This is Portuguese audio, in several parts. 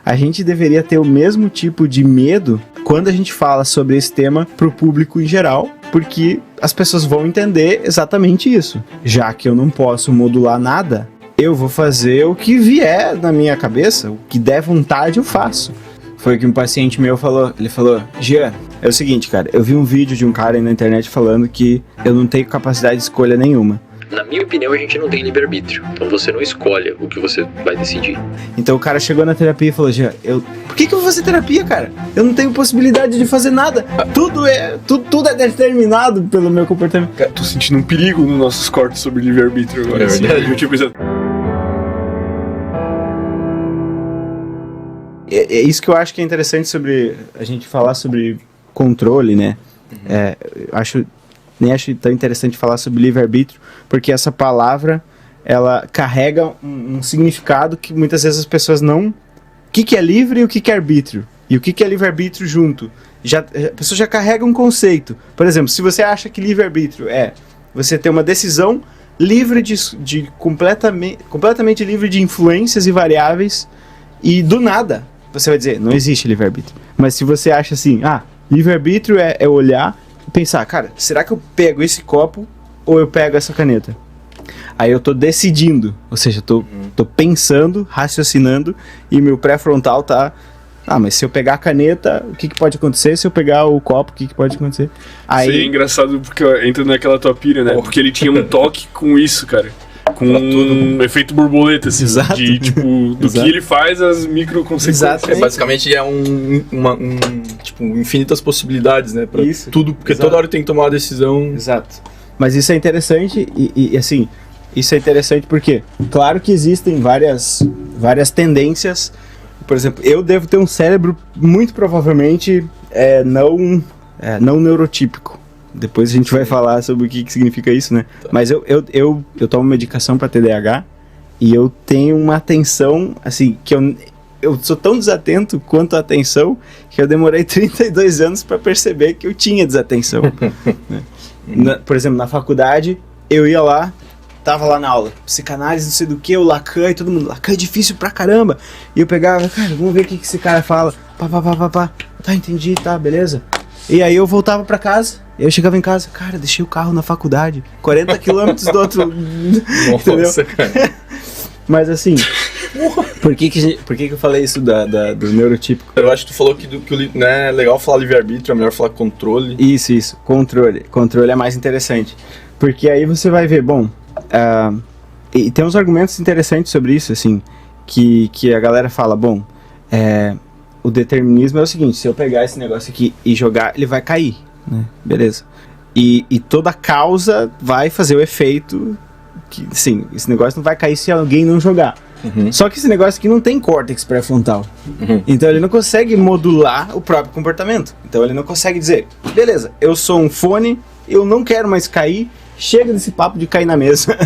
a gente deveria ter o mesmo tipo de medo quando a gente fala sobre esse tema pro público em geral, porque as pessoas vão entender exatamente isso. Já que eu não posso modular nada, eu vou fazer o que vier na minha cabeça, o que der vontade eu faço. Foi o que um paciente meu falou. Ele falou: Jean, é o seguinte, cara, eu vi um vídeo de um cara aí na internet falando que eu não tenho capacidade de escolha nenhuma. Na minha opinião, a gente não tem livre-arbítrio. Então você não escolhe o que você vai decidir. Então o cara chegou na terapia e falou: Jean, por que eu vou fazer terapia, cara? Eu não tenho possibilidade de fazer nada. Tudo é determinado pelo meu comportamento. Cara, tô sentindo um perigo nos nossos cortes sobre livre-arbítrio agora. É verdade. Eu tinha pensado. É isso que eu acho que é interessante sobre a gente falar sobre controle, né? Nem acho tão interessante falar sobre livre-arbítrio, porque essa palavra, ela carrega um significado que muitas vezes as pessoas não... O que é livre e o que é arbítrio? E o que é livre-arbítrio junto? A pessoa já carrega um conceito. Por exemplo, se você acha que livre-arbítrio é você ter uma decisão livre completamente livre de influências e variáveis, e do nada você vai dizer, não existe livre-arbítrio. Mas se você acha assim, livre-arbítrio é olhar e pensar, cara, será que eu pego esse copo ou eu pego essa caneta? Aí eu tô decidindo, ou seja, tô pensando, raciocinando, e meu pré-frontal tá... mas se eu pegar a caneta, o que pode acontecer? Se eu pegar o copo, o que pode acontecer? Aí... Isso aí é engraçado porque entra naquela tua pira, né? Porque ele tinha um toque com isso, cara. Com um efeito borboleta, assim. Exato. De, tipo, do Exato. que ele faz, as micro-consequências. Exatamente. Basicamente é tipo, infinitas possibilidades, né? Pra Isso. tudo, porque Exato. toda hora tem que tomar uma decisão. Exato. Mas isso é interessante e assim, isso é interessante porque, claro que existem várias tendências. Por exemplo, eu devo ter um cérebro muito provavelmente não neurotípico. Depois a gente vai falar sobre o que significa isso, né? Tá. Mas eu tomo medicação para TDAH e eu tenho uma atenção, assim, que eu sou tão desatento quanto a atenção que eu demorei 32 anos para perceber que eu tinha desatenção. Né? Por exemplo, na faculdade, eu ia lá, tava lá na aula, psicanálise, não sei do que, o Lacan e todo mundo, Lacan é difícil pra caramba. E eu pegava, cara, vamos ver o que esse cara fala. Pá. Tá, entendi, tá, beleza. E aí eu voltava pra casa, eu chegava em casa, cara, deixei o carro na faculdade, 40 quilômetros do outro... Nossa, cara. Mas assim, por que eu falei isso do neurotípico? Eu acho que tu falou que não é legal falar livre-arbítrio, é melhor falar controle. Isso, controle. Controle é mais interessante. Porque aí você vai ver, e tem uns argumentos interessantes sobre isso, assim, que a galera fala, o determinismo é o seguinte, se eu pegar esse negócio aqui e jogar, ele vai cair, né? Beleza. E toda causa vai fazer o efeito que, sim, esse negócio não vai cair se alguém não jogar. Uhum. Só que esse negócio aqui não tem córtex pré-frontal. Uhum. Então ele não consegue modular o próprio comportamento. Então ele não consegue dizer, beleza, eu sou um fone, eu não quero mais cair, chega desse papo de cair na mesa.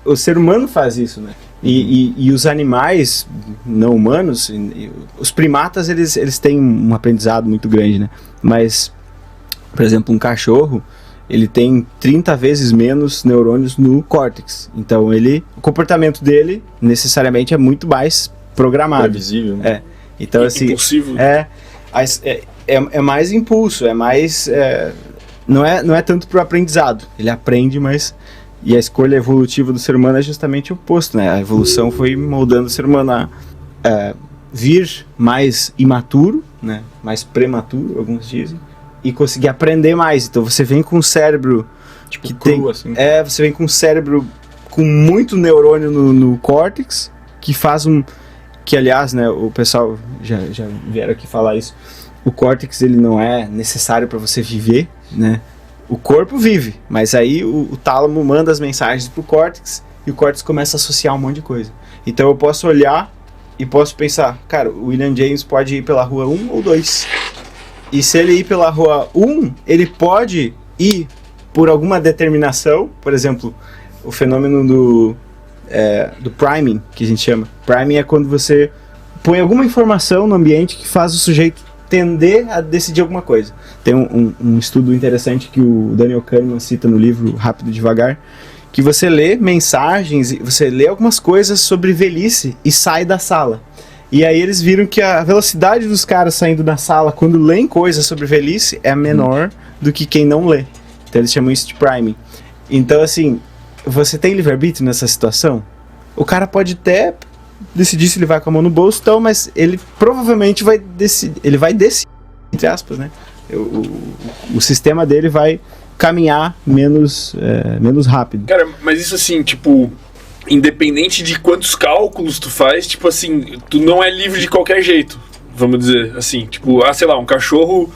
O ser humano faz isso, né? E os animais não humanos, os primatas, eles têm um aprendizado muito grande, né? Mas, por exemplo, um cachorro, ele tem 30 vezes menos neurônios no córtex. Então o comportamento dele necessariamente é muito mais programado. Previsível, né? Então, assim, impulsivo. É mais impulso, é mais... não é tanto pro aprendizado. Ele aprende, mas... E a escolha evolutiva do ser humano é justamente o oposto, né? A evolução foi moldando o ser humano a vir mais imaturo, né? Mais prematuro, alguns dizem, e conseguir aprender mais. Então você vem com um cérebro tipo que cru, assim. Você vem com um cérebro com muito neurônio no córtex, que faz que aliás, né, o pessoal já vieram aqui falar isso. O córtex, ele não é necessário para você viver, né? O corpo vive, mas aí o tálamo manda as mensagens pro córtex e o córtex começa a associar um monte de coisa. Então eu posso olhar e posso pensar, cara, o William James pode ir pela rua 1 ou 2. E se ele ir pela rua 1, ele pode ir por alguma determinação, por exemplo, o fenômeno do priming, que a gente chama. Priming é quando você põe alguma informação no ambiente que faz o sujeito tender a decidir alguma coisa. Tem um estudo interessante que o Daniel Kahneman cita no livro Rápido e Devagar, que você lê mensagens, você lê algumas coisas sobre velhice e sai da sala. E aí eles viram que a velocidade dos caras saindo da sala quando leem coisas sobre velhice é menor do que quem não lê. Então eles chamam isso de priming. Então, assim, você tem livre-arbítrio nessa situação? O cara pode até decidir se ele vai com a mão no bolso, então, mas ele provavelmente vai decidir, entre aspas, né? O sistema dele vai caminhar menos rápido. Cara, mas isso assim, tipo, independente de quantos cálculos tu faz, tipo assim, tu não é livre de qualquer jeito, vamos dizer assim. Tipo, sei lá, um cachorro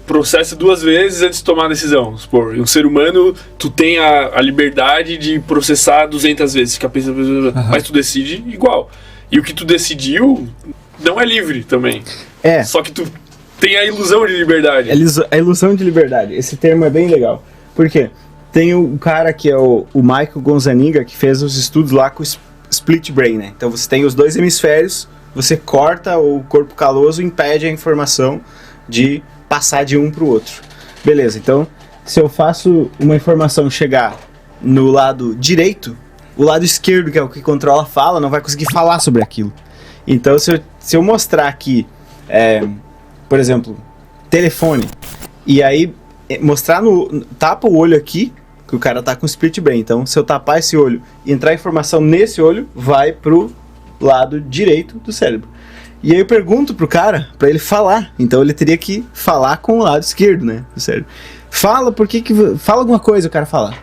processa 2 vezes antes de tomar a decisão, vamos supor. Um ser humano, tu tem a liberdade de processar 200 vezes, ficar pensando, mas tu decide igual. E o que tu decidiu não é livre também. Só que tu tem a ilusão de liberdade. A ilusão de liberdade. Esse termo é bem legal. Por quê? Tem o cara que é o Michael Gonzaniga, que fez os estudos lá com o split brain, né? Então você tem os 2 hemisférios, você corta o corpo caloso e impede a informação de passar de um para o outro. Beleza, então se eu faço uma informação chegar no lado direito, o lado esquerdo, que é o que controla a fala, não vai conseguir falar sobre aquilo. Então se eu mostrar aqui, por exemplo, telefone, e aí mostrar tapa o olho aqui, que o cara tá com split brain. Então se eu tapar esse olho e entrar informação nesse olho, vai pro lado direito do cérebro. E aí eu pergunto pro cara, pra ele falar. Então ele teria que falar com o lado esquerdo, né, do cérebro. Fala alguma coisa, o cara fala.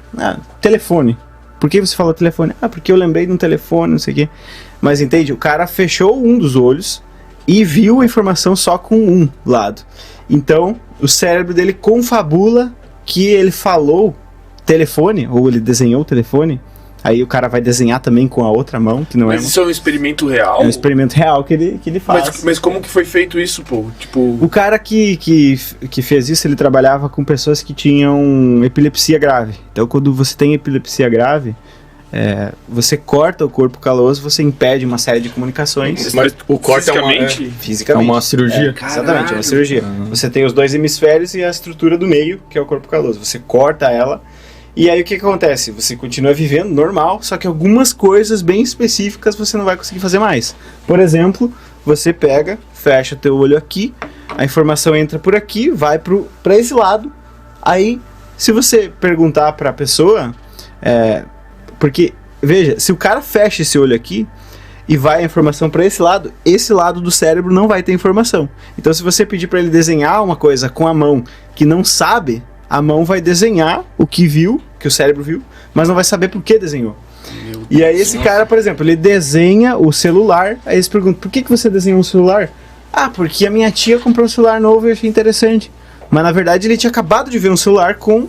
Telefone. Por que você falou telefone? Porque eu lembrei de um telefone, não sei o quê. Mas entende? O cara fechou um dos olhos e viu a informação só com um lado. Então o cérebro dele confabula que ele falou telefone, ou ele desenhou o telefone. Aí o cara vai desenhar também com a outra mão, que não mas isso é um experimento real? É um experimento real que ele faz. Mas como que foi feito isso, pô? Tipo... O cara que fez isso, ele trabalhava com pessoas que tinham epilepsia grave. Então quando você tem epilepsia grave, você corta o corpo caloso, você impede uma série de comunicações. Mas o corte fisicamente. É uma cirurgia? Exatamente, é uma cirurgia. Você tem os 2 hemisférios e a estrutura do meio, que é o corpo caloso. Você corta ela. E aí o que acontece? Você continua vivendo normal, só que algumas coisas bem específicas você não vai conseguir fazer mais. Por exemplo, você pega, fecha teu olho aqui, a informação entra por aqui, vai para esse lado. Aí, se você perguntar para a pessoa, porque, veja, se o cara fecha esse olho aqui e vai a informação para esse lado do cérebro não vai ter informação. Então, se você pedir para ele desenhar uma coisa com a mão que não sabe, a mão vai desenhar o que viu, que o cérebro viu, mas não vai saber por que desenhou. E aí esse cara, por exemplo, ele desenha o celular, aí eles perguntam, por que você desenhou um celular? Porque a minha tia comprou um celular novo e eu achei interessante. Mas na verdade ele tinha acabado de ver um celular com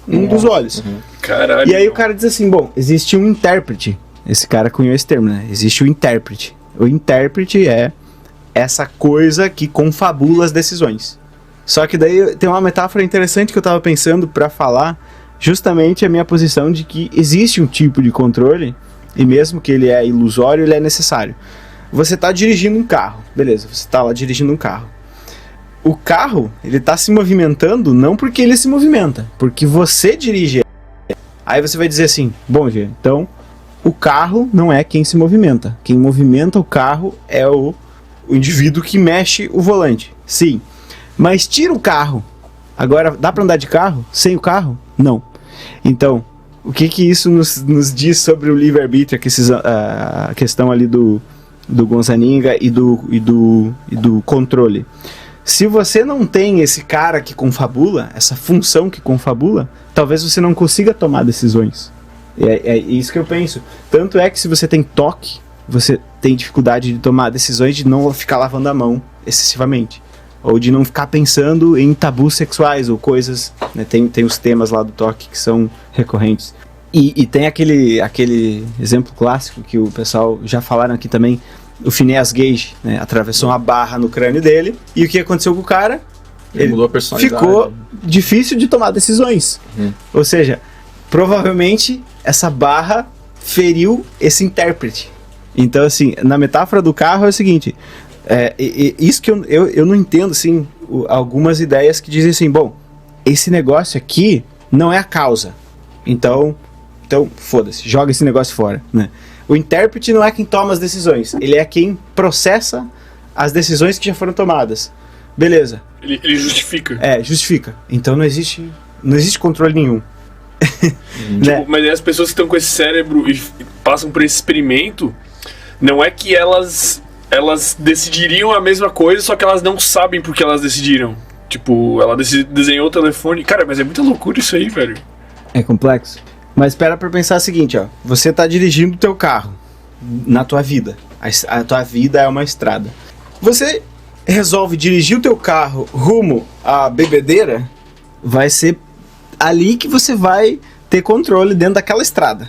um dos olhos. Caralho. E aí o cara diz assim, bom, existe um intérprete. Esse cara cunhou esse termo, né? Existe o intérprete. O intérprete é essa coisa que confabula as decisões. Só que daí tem uma metáfora interessante que eu tava pensando pra falar, justamente a minha posição de que existe um tipo de controle, e mesmo que ele é ilusório, ele é necessário. Você tá dirigindo um carro, beleza, você tá lá dirigindo um carro. O carro, ele tá se movimentando não porque ele se movimenta, porque você dirige ele. Aí você vai dizer assim, bom, Gê, então o carro não é quem se movimenta. Quem movimenta o carro é o indivíduo que mexe o volante. Sim. Mas tira o carro. Agora, dá pra andar de carro sem o carro? Não. Então, o que isso nos diz sobre o livre-arbítrio, a questão ali do Gonzaninga e do controle? Se você não tem esse cara que confabula, essa função que confabula, talvez você não consiga tomar decisões. É isso que eu penso. Tanto é que se você tem toque, você tem dificuldade de tomar decisões, de não ficar lavando a mão excessivamente. Ou de não ficar pensando em tabus sexuais ou coisas, né? Tem os temas lá do toque que são recorrentes. E tem aquele exemplo clássico que o pessoal já falaram aqui também, o Phineas Gage, né? Atravessou uma barra no crânio dele, e o que aconteceu com o cara? Ele mudou a personalidade. Ficou difícil de tomar decisões. Ou seja, provavelmente essa barra feriu esse intérprete. Então, assim, na metáfora do carro é o seguinte... isso que eu não entendo, assim, algumas ideias que dizem assim, bom, esse negócio aqui não é a causa, então foda-se, joga esse negócio fora, né? O intérprete não é quem toma as decisões, ele é quem processa as decisões que já foram tomadas. Beleza. Ele justifica. Justifica. Então não existe controle nenhum. Né? Mas aí as pessoas que estão com esse cérebro e passam por esse experimento, não é que elas decidiriam a mesma coisa, só que elas não sabem porque elas decidiram. Tipo, ela desenhou o telefone. Cara, mas é muita loucura isso aí, velho. É complexo. Mas espera pra pensar o seguinte, ó. Você tá dirigindo o teu carro na tua vida. A tua vida é uma estrada. Você resolve dirigir o teu carro rumo à bebedeira, vai ser ali que você vai ter controle dentro daquela estrada,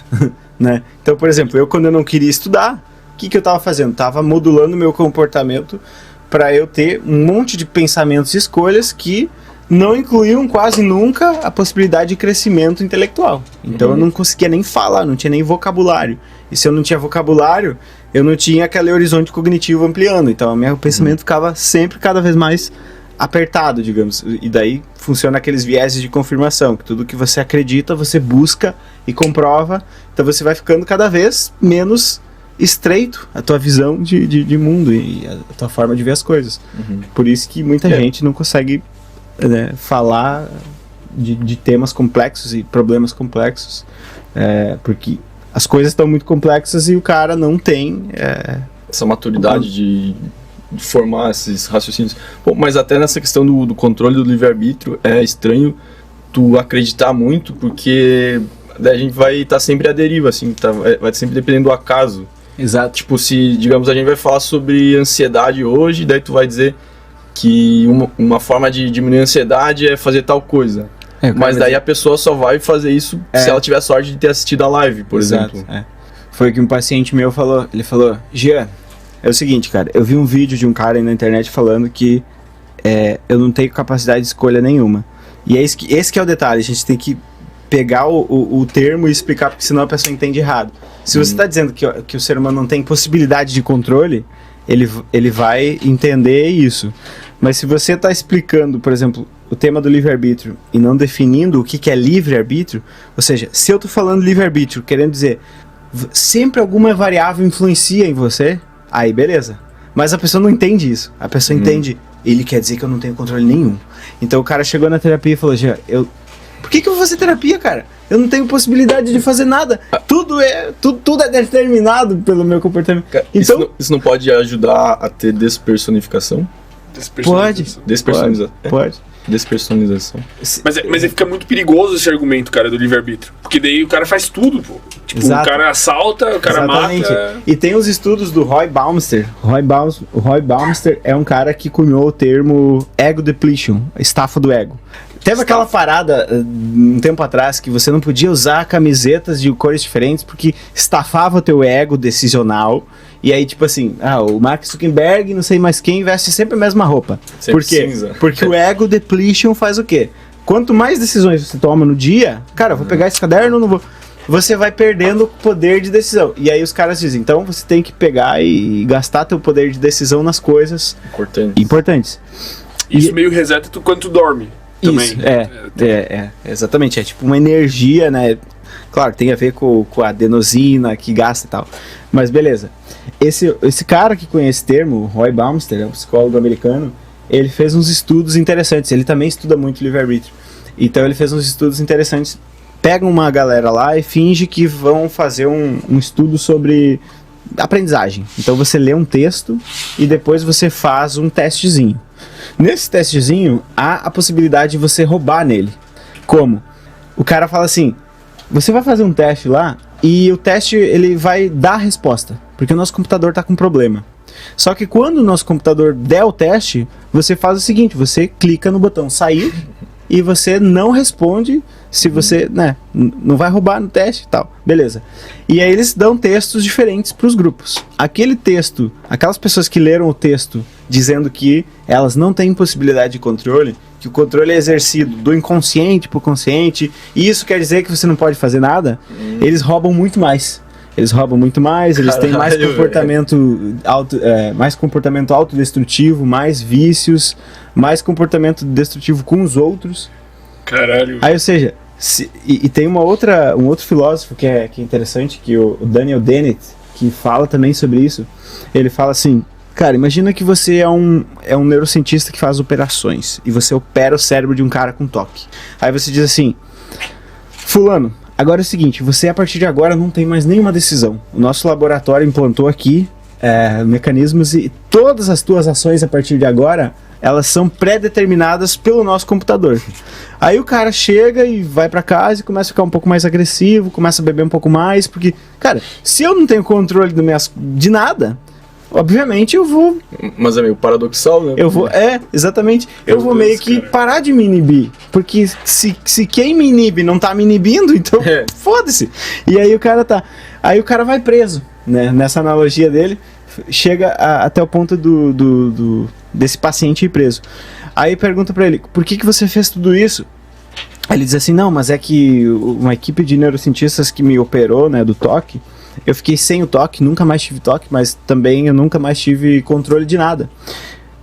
né? Então, por exemplo, quando eu não queria estudar, o que eu tava fazendo? Tava modulando meu comportamento para eu ter um monte de pensamentos e escolhas que não incluíam quase nunca a possibilidade de crescimento intelectual. Então eu não conseguia nem falar, não tinha nem vocabulário. E se eu não tinha vocabulário, eu não tinha aquele horizonte cognitivo ampliando. Então o meu pensamento ficava sempre cada vez mais apertado, digamos. E daí funciona aqueles vieses de confirmação, que tudo que você acredita, você busca e comprova. Então você vai ficando cada vez menos estreito a tua visão de mundo e a tua forma de ver as coisas. Por isso que muita gente não consegue falar de temas complexos e problemas complexos, porque as coisas estão muito complexas e o cara não tem essa maturidade de formar esses raciocínios. Bom, mas até nessa questão do controle do livre-arbítrio é estranho tu acreditar muito, porque daí a gente vai estar sempre à deriva, assim, vai sempre dependendo do acaso. Exato. Tipo, se, digamos, a gente vai falar sobre ansiedade hoje, daí tu vai dizer que uma forma de diminuir a ansiedade é fazer tal coisa. Mas daí a pessoa só vai fazer isso se ela tiver sorte de ter assistido a live, por exemplo. Foi o que um paciente meu falou. Ele falou: Jean, é o seguinte, cara, eu vi um vídeo de um cara aí na internet falando que eu não tenho capacidade de escolha nenhuma. E esse que é o detalhe, a gente tem que pegar o termo e explicar, porque senão a pessoa entende errado. Se você está dizendo que o ser humano não tem possibilidade de controle, ele vai entender isso. Mas se você está explicando, por exemplo, o tema do livre-arbítrio e não definindo o que é livre-arbítrio, ou seja, se eu estou falando livre-arbítrio, querendo dizer, sempre alguma variável influencia em você, aí beleza. Mas a pessoa não entende isso. A pessoa entende, ele quer dizer que eu não tenho controle nenhum. Então o cara chegou na terapia e falou: por que eu vou fazer terapia, cara? Eu não tenho possibilidade de fazer nada. Tudo é determinado pelo meu comportamento. Então, isso não pode ajudar a ter despersonificação? Pode. Pode. Despersonalização. Mas aí fica muito perigoso esse argumento, cara, do livre-arbítrio. Porque daí o cara faz tudo, pô. Tipo, o cara assalta, o cara mata. E tem os estudos do Roy Baumeister. O Roy Baumeister é um cara que cunhou o termo ego depletion, estafa do ego. Teve aquela parada um tempo atrás que você não podia usar camisetas de cores diferentes porque estafava o teu ego decisional. E aí, tipo assim, o Mark Zuckerberg, não sei mais quem, veste sempre a mesma roupa. Por quê? Cinza. Porque o ego depletion faz o quê? Quanto mais decisões você toma no dia, cara, eu vou pegar esse caderno ou não vou... Você vai perdendo o poder de decisão. E aí os caras dizem, então você tem que pegar e gastar teu poder de decisão nas coisas importantes. Isso meio reseta tu quando tu dorme. Também. Isso, exatamente. É tipo uma energia, né? Claro, tem a ver com a adenosina que gasta e tal. Mas beleza. Esse cara que conhece esse termo, o Roy Baumeister, é um psicólogo americano, ele fez uns estudos interessantes. Ele também estuda muito livre-arbítrio. Então ele fez uns estudos interessantes. Pega uma galera lá e finge que vão fazer um estudo sobre aprendizagem. Então você lê um texto e depois você faz um testezinho. Nesse testezinho, há a possibilidade de você roubar nele. Como? O cara fala assim, você vai fazer um teste lá e o teste ele vai dar a resposta, porque o nosso computador está com problema. Só que quando o nosso computador der o teste, você faz o seguinte, você clica no botão sair e você não responde se você, não vai roubar no teste e tal. Beleza. E aí eles dão textos diferentes para os grupos. Aquele texto, aquelas pessoas que leram o texto dizendo que elas não têm possibilidade de controle, que o controle é exercido do inconsciente para o consciente, e isso quer dizer que você não pode fazer nada, eles roubam muito mais. Eles têm mais comportamento autodestrutivo, mais vícios, mais comportamento destrutivo com os outros. Caralho. Aí, ou seja, e tem um outro filósofo que é interessante, que o Daniel Dennett, que fala também sobre isso. Ele fala assim, cara, imagina que você é um neurocientista que faz operações e você opera o cérebro de um cara com toque. Aí você diz assim, fulano, agora é o seguinte, você a partir de agora não tem mais nenhuma decisão. O nosso laboratório implantou aqui mecanismos e todas as tuas ações a partir de agora, elas são pré-determinadas pelo nosso computador. Aí o cara chega e vai pra casa e começa a ficar um pouco mais agressivo, começa a beber um pouco mais, porque, cara, se eu não tenho controle de nada, obviamente eu vou... Mas é meio paradoxal, né? Exatamente. Eu vou meio que parar de me inibir. Porque se quem me inibe não tá me inibindo, então foda-se. E aí o cara vai preso, né? Nessa analogia dele, chega até o ponto desse paciente ir preso. Aí pergunta pra ele, por que você fez tudo isso? Aí ele diz assim, não, mas é que uma equipe de neurocientistas que me operou, né, do toque, eu fiquei sem o toque, nunca mais tive toque, mas também eu nunca mais tive controle de nada.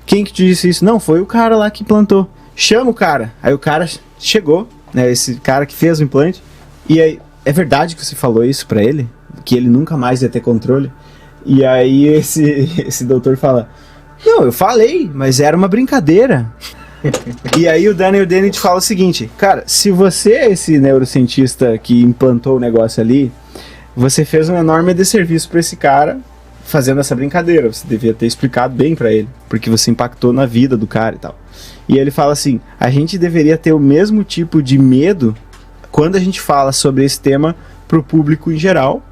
Quem que te disse isso? Não, foi o cara lá que implantou. Chama o cara. Aí o cara chegou, né, esse cara que fez o implante, e aí, é verdade que você falou isso pra ele? Que ele nunca mais ia ter controle? E aí esse doutor fala, não, eu falei, mas era uma brincadeira. E aí o Daniel Dennett fala o seguinte, cara, se você é esse neurocientista que implantou o negócio ali, você fez um enorme desserviço pra esse cara fazendo essa brincadeira. Você devia ter explicado bem pra ele, porque você impactou na vida do cara e tal. E ele fala assim, a gente deveria ter o mesmo tipo de medo quando a gente fala sobre esse tema pro público em geral,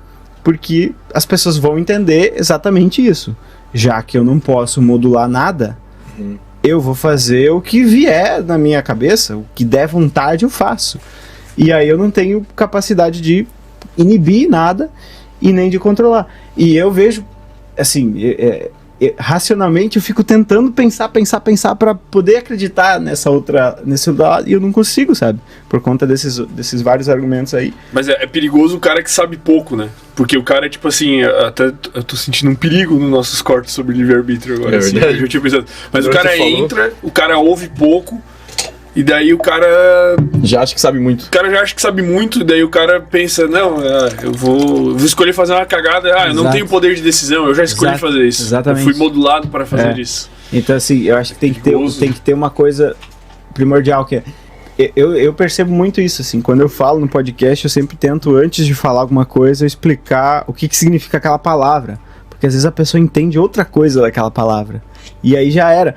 porque as pessoas vão entender exatamente isso. Já que eu não posso modular nada, eu vou fazer o que vier na minha cabeça, o que der vontade eu faço. E aí eu não tenho capacidade de inibir nada e nem de controlar. E eu vejo, assim, racionalmente eu fico tentando pensar para poder acreditar nesse outro lado, e eu não consigo, sabe? Por conta desses vários argumentos aí. Mas é perigoso o cara que sabe pouco, né? Porque o cara, tipo assim, até eu tô sentindo um perigo nos nossos cortes sobre livre-arbítrio agora. É assim, verdade. eu tinha pensado. Mas Agora o cara você falou. entra, o cara ouve pouco, e daí o cara Já acho que sabe muito. O cara já acha que sabe muito, daí o cara pensa, não, eu vou escolher fazer uma cagada, eu não Exato. tenho poder de decisão, eu já escolhi Exato. fazer isso. Exatamente. Eu fui modulado para fazer isso. Então, assim, eu acho que tem que ter uma coisa primordial, que é... Eu percebo muito isso, assim, quando eu falo no podcast, eu sempre tento, antes de falar alguma coisa, explicar o que significa aquela palavra. Porque às vezes a pessoa entende outra coisa daquela palavra. E aí já era.